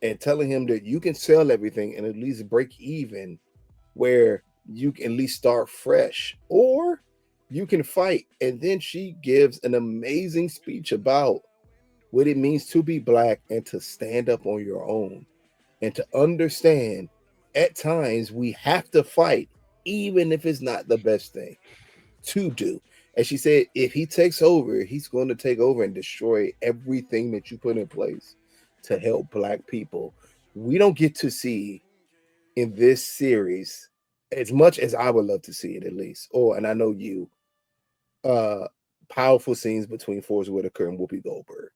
and telling him that you can sell everything and at least break even where you can at least start fresh, or you can fight. And then she gives an amazing speech about what it means to be Black and to stand up on your own and to understand at times we have to fight, even if it's not the best thing to do. And she said, if he takes over, he's going to take over and destroy everything that you put in place to help Black people. We don't get to see in this series, as much as I would love to see it, at least, and I know you, powerful scenes between Forest Whitaker and Whoopi Goldberg.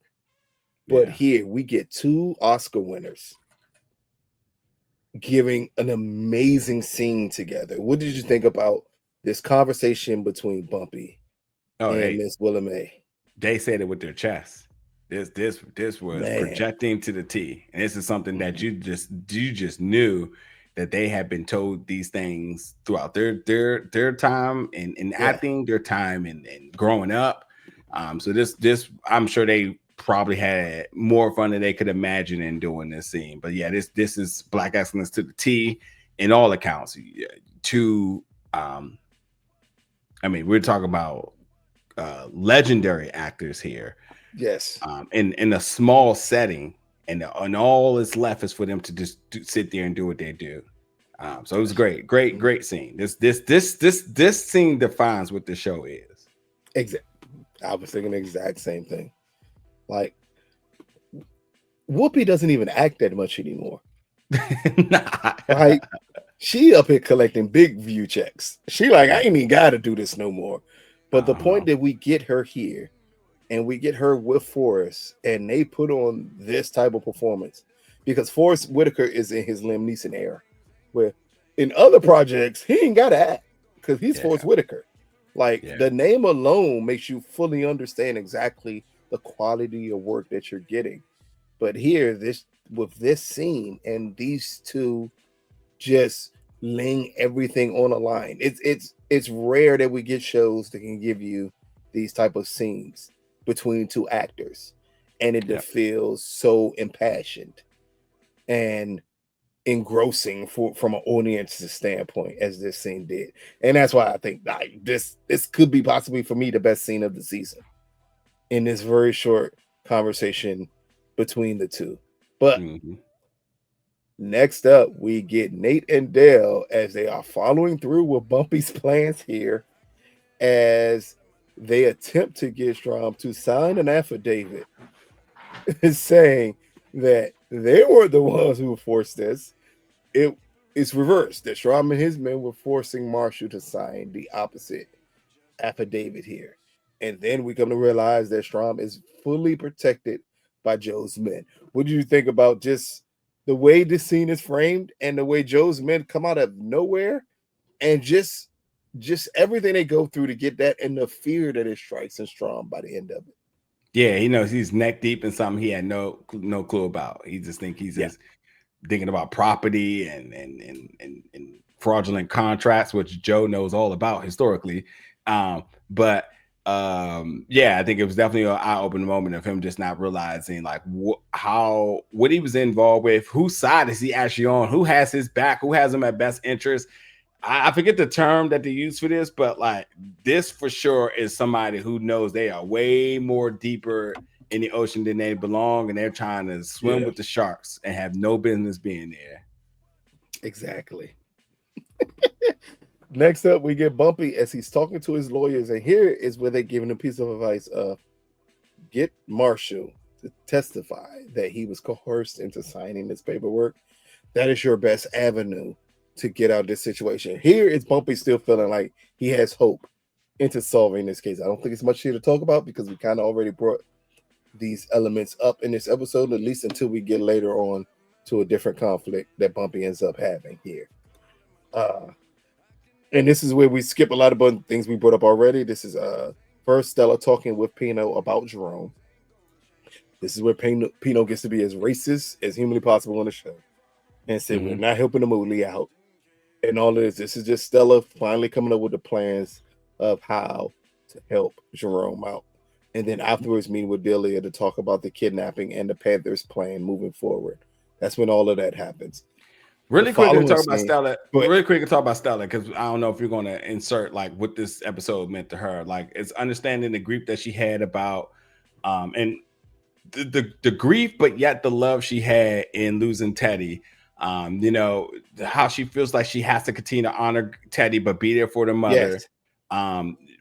But here we get two Oscar winners giving an amazing scene together. What did you think about this conversation between Bumpy and Miss Willa May? They said it with their chest. This was projecting to the T, and this is something that you just knew that they had been told these things throughout their time in acting, their time in growing up. So this I'm sure they probably had more fun than they could imagine in doing this scene. But yeah, this is Black excellence to the T in all accounts. I mean, we're talking about legendary actors here. Yes. In a small setting, and all that's left is for them to just sit there and do what they do. So it was great scene. This scene defines what the show is. Exactly. I was thinking the exact same thing. Like, Whoopi doesn't even act that much anymore. Nah. Like, she up here collecting big view checks. She like, I ain't even got to do this no more. But the point that we get her here, and we get her with Forrest, and they put on this type of performance, because Forrest Whitaker is in his Liam Neeson era, where in other projects he ain't got to act because he's Forrest Whitaker. Like, the name alone makes you fully understand exactly the quality of work that you're getting. But here, with this scene and these two just laying everything on a line, it's rare that we get shows that can give you these type of scenes between two actors, and it feels so impassioned and engrossing from an audience's standpoint as this scene did. And that's why I think this could be possibly for me the best scene of the season in this very short conversation between the two. But next up, we get Nate and Dale as they are following through with Bumpy's plans here, as they attempt to get Straub to sign an affidavit saying that they were the ones who forced this. It's reversed, that Straub and his men were forcing Marshall to sign the opposite affidavit here. And then we come to realize that Straub is fully protected by Joe's men. What do you think about just the way this scene is framed and the way Joe's men come out of nowhere and just everything they go through to get that, and the fear that it strikes in Straub by the end of it? Yeah, he knows he's neck deep in something he had no clue about. He just think he's just thinking about property and fraudulent contracts, which Joe knows all about historically. But I think it was definitely an eye-opening moment of him just not realizing like what he was involved with, whose side is he actually on, who has his back, who has him at best interest. I forget the term that they use for this, but like this for sure is somebody who knows they are way more deeper in the ocean than they belong, and they're trying to swim with the sharks and have no business being there. Exactly. Next up, we get Bumpy as he's talking to his lawyers, and here is where they're giving a piece of advice of get Marshall to testify that he was coerced into signing this paperwork. That is your best avenue to get out of this situation. Here is Bumpy still feeling like he has hope into solving this case. I don't think it's much here to talk about because we kind of already brought these elements up in this episode, at least until we get later on to a different conflict that Bumpy ends up having here. And this is where we skip a lot of things we brought up already. This is first Stella talking with Pino about Jerome. This is where Pino gets to be as racist as humanly possible on the show and said, we're not helping the Mooley out. And all of this. This is just Stella finally coming up with the plans of how to help Jerome out. And then afterwards meeting with Delia to talk about the kidnapping and the Panthers plan moving forward. That's when all of that happens. Really quick to talk about Stella. Really quick to talk about Stella, because I don't know if you're going to insert like what this episode meant to her. Like it's understanding the grief that she had about, and the grief, but yet the love she had in losing Teddy. You know how she feels like she has to continue to honor Teddy, but be there for the mother. Yes.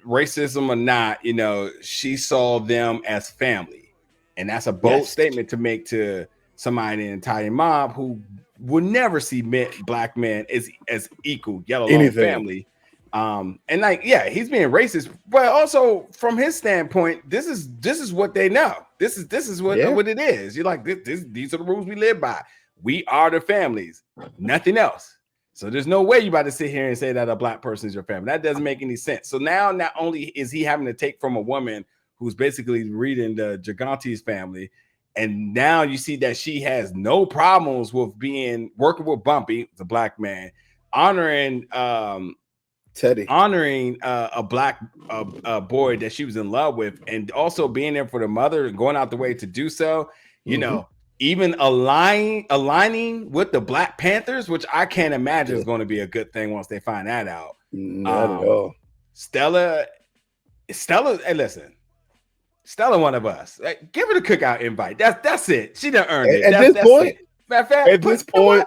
Racism or not, you know, she saw them as family, and that's a bold statement to make to somebody in the Italian mob who will never see black men as equal, yet alone family. And like, yeah, he's being racist, but also from his standpoint, this is what they know. This is what it is. You're like, these are the rules we live by. We are the families, nothing else. So there's no way you about to sit here and say that a black person is your family. That doesn't make any sense. So now, not only is he having to take from a woman who's basically reading the Gigante's family, and now you see that she has no problems with working with Bumpy, the black man, honoring Teddy, honoring a black boy that she was in love with, and also being there for the mother and going out the way to do so. You know, even aligning with the Black Panthers, which I can't imagine is going to be a good thing once they find that out. Not at all. Stella, hey, listen. Stella, one of us. Give her the cookout invite. That's it. She done earned it. At this point,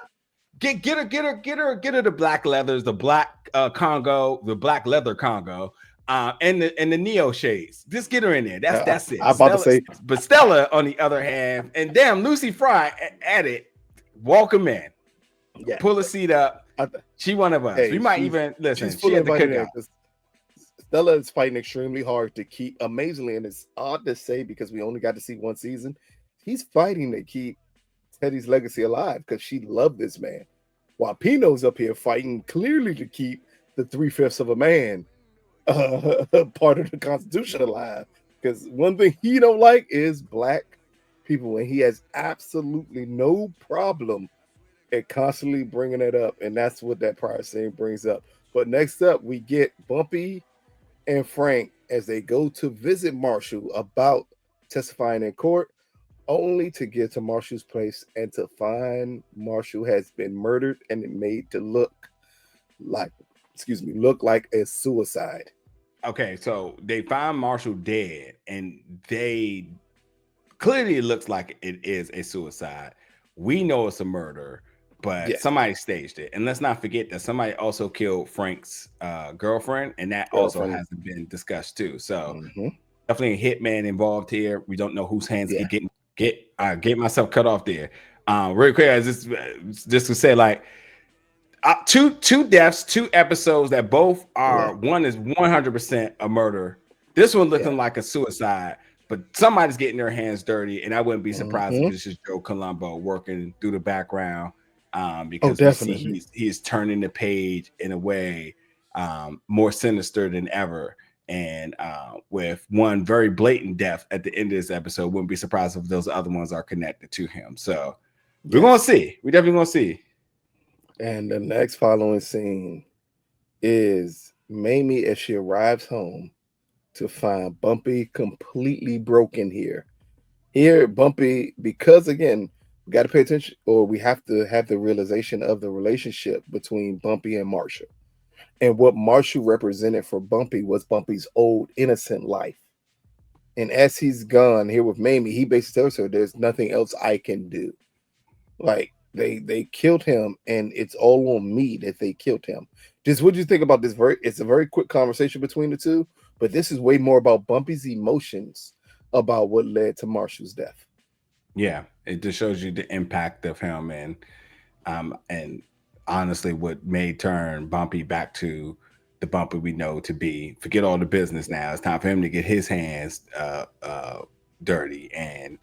get her the black leathers, the black Congo, the black leather Congo, and the Neo shades. Just get her in there. That's it. I'm about to say, but Stella on the other hand, and damn Lucy Fry at it. Walk him in. Yeah. Pull a seat up. She one of us. We might even listen. She had the cookout. Stella is fighting extremely hard to keep, amazingly, and it's odd to say because we only got to see one season. He's fighting to keep Teddy's legacy alive because she loved this man, while Pino's up here fighting clearly to keep the 3/5 of a man part of the Constitution alive. Because one thing he don't like is black people, and he has absolutely no problem at constantly bringing it up, and that's what that prior scene brings up. But next up, we get Bumpy and Frank as they go to visit Marshall about testifying in court, only to get to Marshall's place and to find Marshall has been murdered and made to look like a suicide. Okay, so they find Marshall dead, and they clearly, it looks like it is a suicide. We know it's a murder, but somebody staged it. And let's not forget that somebody also killed Frank's girlfriend, and that also hasn't been discussed too. So definitely a hitman involved here. We don't know whose hands get myself cut off there. Real quick, just to say, like, two deaths, 2 episodes that both are one is 100% a murder. This one looking like a suicide, but somebody's getting their hands dirty, and I wouldn't be surprised if this is Joe Colombo working through the background. Because we see he's turning the page in a way more sinister than ever. And with one very blatant death at the end of this episode, wouldn't be surprised if those other ones are connected to him. So we're going to see. We're definitely going to see. And the next following scene is Mamie as she arrives home to find Bumpy completely broken here. Here, Bumpy, because again, we got to pay attention, or we have to have the realization of the relationship between Bumpy and Marshall. And what Marshall represented for Bumpy was Bumpy's old innocent life. And as he's gone here with Mamie, he basically tells her, "There's nothing else I can do." Like they killed him, and it's all on me that they killed him. Just what do you think about this? It's a very quick conversation between the two, but this is way more about Bumpy's emotions about what led to Marshall's death. Yeah, it just shows you the impact of him, and honestly, what may turn Bumpy back to the Bumpy we know to be. Forget all the business now. It's time for him to get his hands dirty and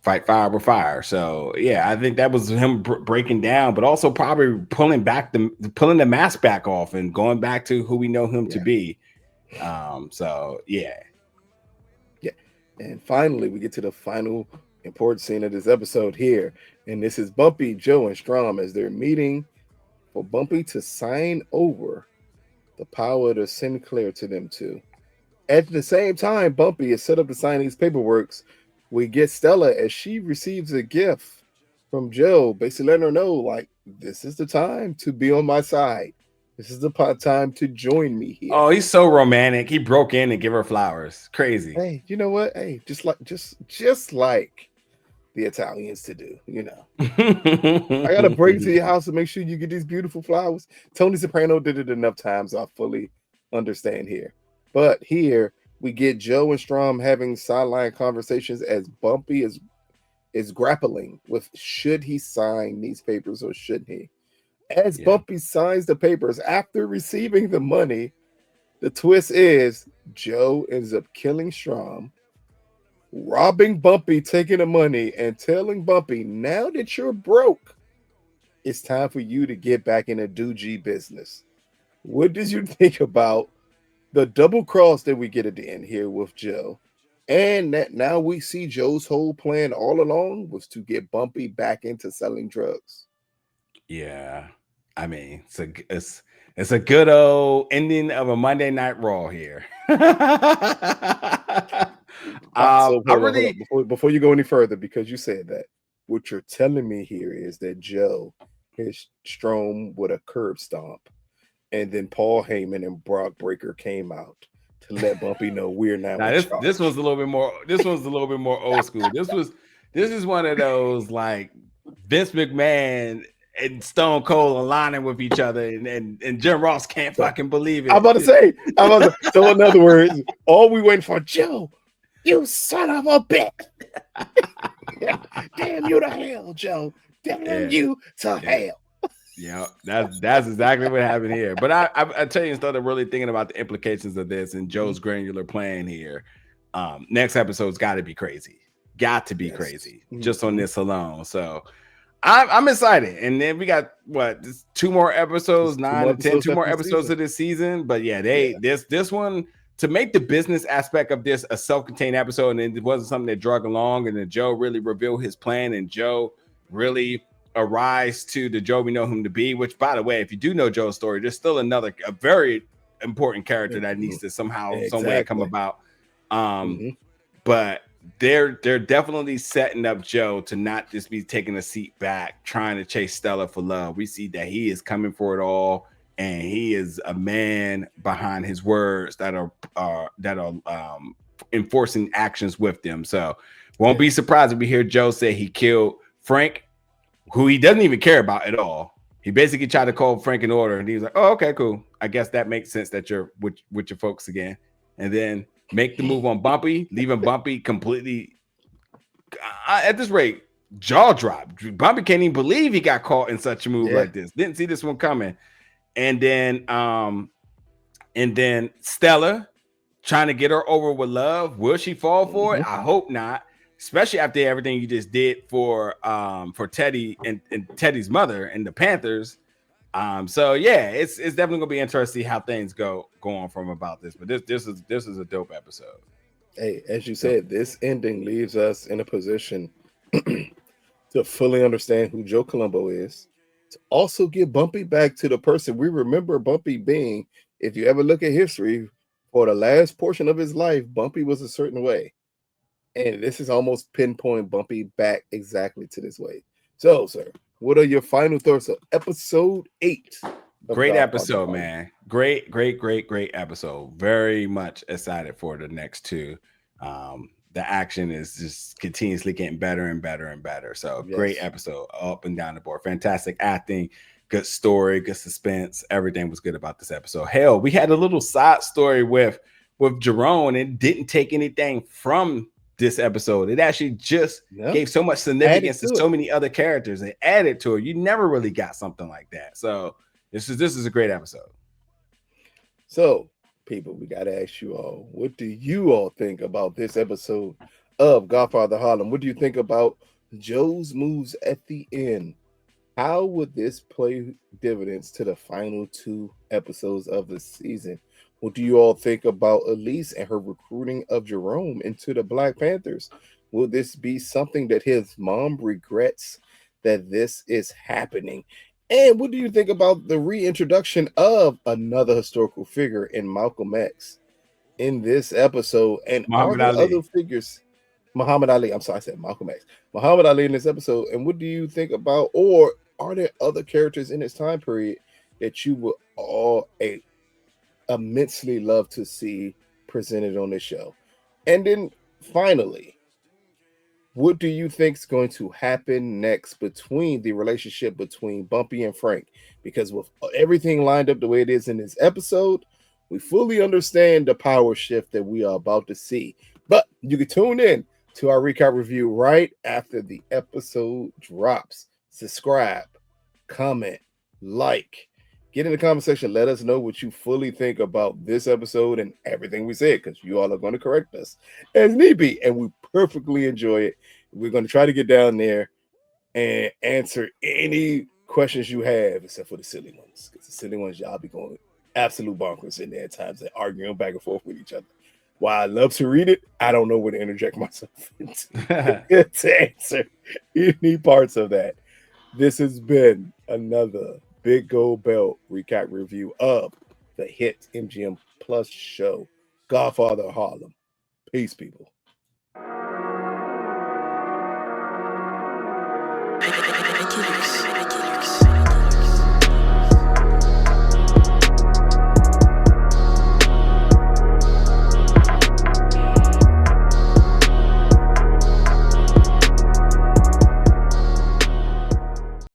fight fire with fire. So yeah, I think that was him breaking down, but also probably pulling the mask back off and going back to who we know him to be. So yeah. And finally, we get to the final important scene of this episode here, and this is Bumpy, Joe, and Straub as they're meeting for Bumpy to sign over the power to send Clair to them too. At the same time, Bumpy is set up to sign these paperworks. We get Stella as she receives a gift from Joe, basically letting her know, like, this is the time to be on my side. This is the time to join me here. Oh, he's so romantic. He broke in and give her flowers. Crazy. Hey, you know what? Hey, just like the Italians to do, you know. I gotta break to your house to make sure you get these beautiful flowers. Tony Soprano did it enough times. I fully understand here. But here we get Joe and Straub having sideline conversations as Bumpy is grappling with should he sign these papers or shouldn't he? As Bumpy signs the papers after receiving the money, the twist is Joe ends up killing Straub, robbing Bumpy, taking the money, and telling Bumpy, now that you're broke, it's time for you to get back in the doogie business. What did you think about the double cross that we get at the end here with Joe? And that now we see Joe's whole plan all along was to get Bumpy back into selling drugs. Yeah. I mean, it's a good old ending of a Monday Night Raw here. Hold on. Before you go any further, because you said that, what you're telling me here is that Joe hit Strome with a curb stomp, and then Paul Heyman and Brock Breaker came out to let Bumpy know we're now. This was a little bit more. This was a little bit more old school. This is one of those like Vince McMahon and Stone Cold aligning with each other, and Jim Ross can't fucking believe it. I'm about to say. So in other words, all we waiting for, Joe, you son of a bitch. Damn you to hell, Joe. Damn you to hell. Yeah, that's exactly what happened here. But I tell you, instead of really thinking about the implications of this and Joe's granular plan here, next episode's got to be crazy. Got to be crazy just on this alone. So I'm excited. And then we got two more episodes, 9 to 10, two more episodes of this season. But this one, to make the business aspect of this a self-contained episode, and it wasn't something that drug along, and then Joe really revealed his plan, and Joe really arise to the Joe we know him to be. Which, by the way, if you do know Joe's story, there's still a very important character that needs to somehow, some way come about. But they're definitely setting up Joe to not just be taking a seat back, trying to chase Stella for love. We see that he is coming for it all, and he is a man behind his words that are enforcing actions with them. So won't be surprised if we hear Joe say he killed Frank, who he doesn't even care about at all. He basically tried to call Frank in order, and he was like, "Oh, okay, cool. I guess that makes sense that you're with your folks again." And then make the move on Bumpy, leaving Bumpy completely at this rate, jaw dropped. Bumpy can't even believe he got caught in such a move like this. Didn't see this one coming. And then Stella trying to get her over with love. Will she fall for it? I hope not. Especially after everything you just did for Teddy and Teddy's mother and the Panthers. So yeah, it's definitely gonna be interesting how things go on from about this. But this is a dope episode. Hey, as you said, this ending leaves us in a position to fully understand who Joe Colombo is. To also get Bumpy back to the person we remember Bumpy being. If you ever look at history, For the last portion of his life, Bumpy was a certain way. And this is almost pinpoint Bumpy back exactly to this way. So, sir, what are your final thoughts of episode 8 of Great Godfather episode, Harlem? man. Great episode. Very much excited for the next two. The action is just continuously getting better and better and better. So great Yes. episode up and down the board. Fantastic acting, good story, good suspense. Everything was good about this episode. Hell, we had a little side story with Jerome and didn't take anything from this episode. It actually just gave so much significance to so many other characters and added to it. You never really got something like that. So this is a great episode. So, people, we got to ask you all, what do you all think about this episode of Godfather Harlem? What do you think about Joe's moves at the end? How would this play dividends to the final 2 episodes of the season? What do you all think about Elise and her recruiting of Jerome into the Black Panthers? Will this be something that his mom regrets that this is happening? And what do you think about the reintroduction of another historical figure in Malcolm X in this episode? And are there other figures? Muhammad Ali. I'm sorry, I said Malcolm X. Muhammad Ali in this episode. And what do you think about, or are there other characters in this time period that you would all immensely love to see presented on this show? And then finally, what do you think is going to happen next between the relationship between Bumpy and Frank? Because with everything lined up the way it is in this episode, we fully understand the power shift that we are about to see. But you can tune in to our recap review right after the episode drops. Subscribe, comment, like. Get in the comment section. Let us know what you fully think about this episode and everything we said, because you all are going to correct us as need be, and we perfectly enjoy it. We're going to try to get down there and answer any questions you have, except for the silly ones, because the silly ones, y'all be going absolute bonkers in there at times and arguing back and forth with each other. While I love to read it, I don't know where to interject myself into to answer any parts of that. This has been another Big Gold Belt recap review of the hit MGM Plus show, Godfather of Harlem. Peace, people. Whitaker.